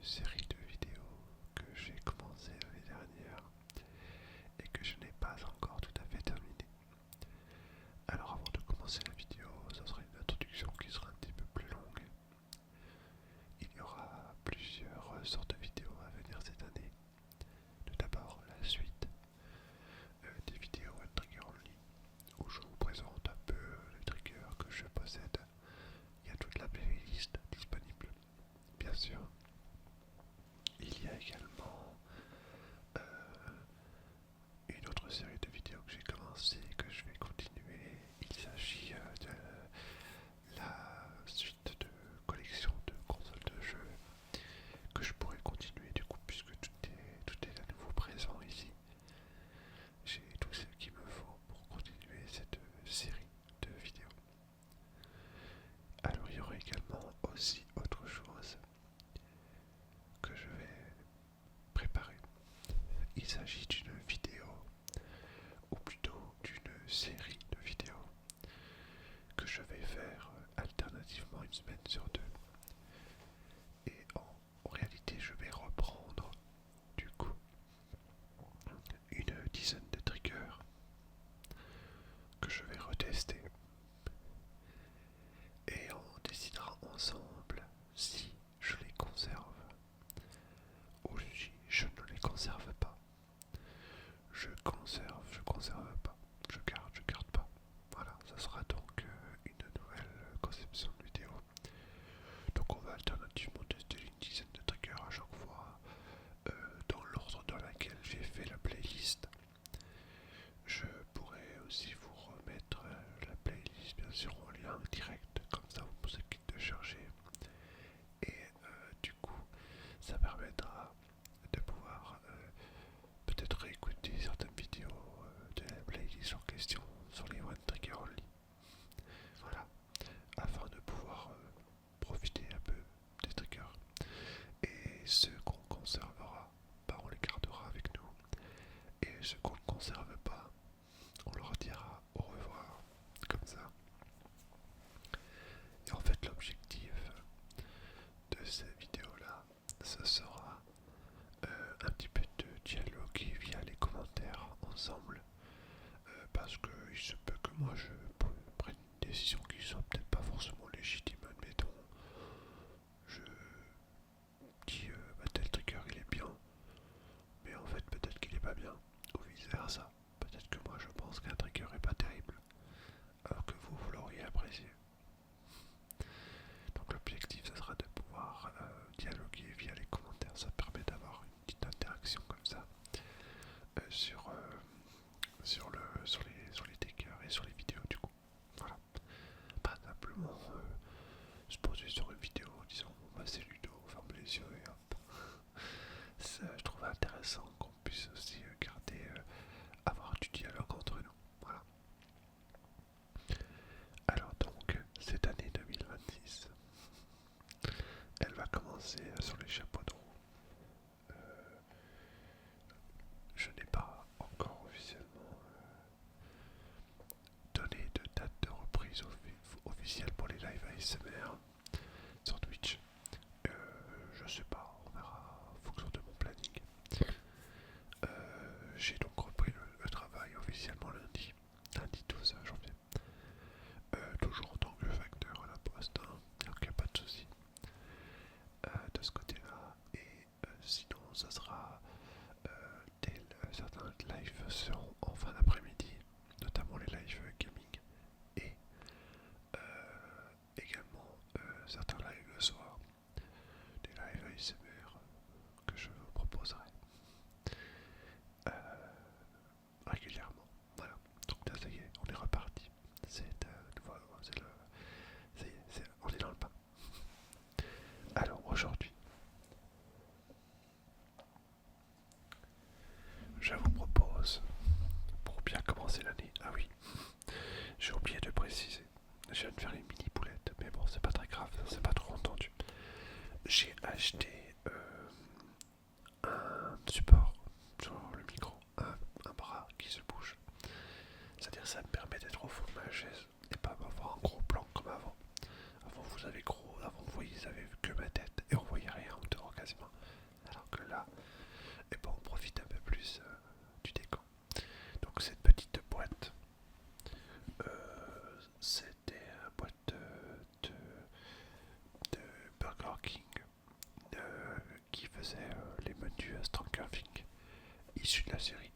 série de vidéos que j'ai commencé l'année dernière et que je n'ai pas encore tout à fait terminé. Alors avant de commencer la vidéo, ça sera une introduction qui sera un petit peu plus longue. Il y aura plusieurs sortes de vidéos à venir cette année. Tout d'abord la suite des vidéos One Trigger Only où je vous présente un peu les triggers que je possède. Il y a toute la playlist disponible, bien sûr. Il y a également une autre série de vidéos que j'ai commencé et que je vais continuer. Il s'agit de la suite de collection de consoles de jeux que je pourrais continuer du coup puisque tout est à nouveau présent ici. J'ai tout ce qu'il me faut pour continuer cette série de vidéos. Alors il y aura également aussi autre chose que je vais préparer. Il s'agit d'une vidéo, ou plutôt d'une série de vidéos que je vais faire alternativement une semaine sur deux. Et en réalité, je vais reprendre du coup une dizaine de triggers que je vais retester. Et on décidera ensemble si je les conserve ou si je ne les conserve pas. Je conserve pas. Je garde pas. Voilà, ça sera donc une nouvelle conception de vidéo. Donc on va alternativement tester une dizaine de triggers à chaque fois dans l'ordre dans lequel j'ai fait la playlist. Je pourrais aussi vous remettre la playlist bien sûr en lien direct, comme ça vous vous quitte de chercher. Et du coup ça permettra de pouvoir peut-être réécouter certaines vidéos de la playlist en question sur les One Trigger Only. Voilà, afin de pouvoir profiter un peu des triggers. Et ceux qu'on conservera, bah on les gardera avec nous. Et ceux qu'on ne conserve pas, on leur dira au revoir, comme ça. Et en fait l'objectif de cette vidéo-là, ce sera un petit peu de dialogue via les commentaires ensemble. Parce qu'il se peut que moi je prenne une décision qui soit peut-être pas forcément légitime, admettons. Je dis tel trigger il est bien, mais en fait peut-être qu'il est pas bien, ou vice versa. Peut-être que moi je pense qu'un trigger est pas terrible, alors que vous l'auriez apprécié. Donc l'objectif ça sera de pouvoir dialoguer via les commentaires, ça permet d'avoir une petite interaction comme ça sur les triggers et sur les vidéos du coup. Voilà. Pas simplement se poser sur une vidéo en disant bon bah c'est Ludo, ferme les yeux et hop. Ça, je trouve intéressant qu'on puisse aussi garder, avoir du dialogue entre nous. Voilà. Alors donc, cette année 2026, elle va commencer sur les chapeaux de roue. Je n'ai pas encore officiellement donné de date de reprise officielle pour les lives ASMR sur Twitch. Je sais pas, on verra en fonction de mon planning. J'ai donc repris le travail officiellement lundi 12 janvier. Toujours en tant que facteur à la poste, hein, donc il n'y a pas de souci de ce côté-là. Et sinon, ça sera certains lives seront en fin d'après-midi, notamment les lives gaming, et également certains lives le soir, des lives ASMR que je vous proposerai régulièrement. Voilà, donc là ça y est, on est reparti. Ça y est, on est dans le pain. Alors aujourd'hui, je vous propose, pour bien commencer l'année, ah oui, j'ai oublié de préciser, je viens de faire une mini boulette, mais bon, c'est pas très grave, c'est pas trop entendu. J'ai acheté un support sur le micro, un bras qui se bouge. C'est-à-dire que ça me permet d'être au fond de ma chaise et pas avoir un gros plan comme avant. Avant vous voyez que ma tête et on voyait rien en dehors quasiment. issu de la série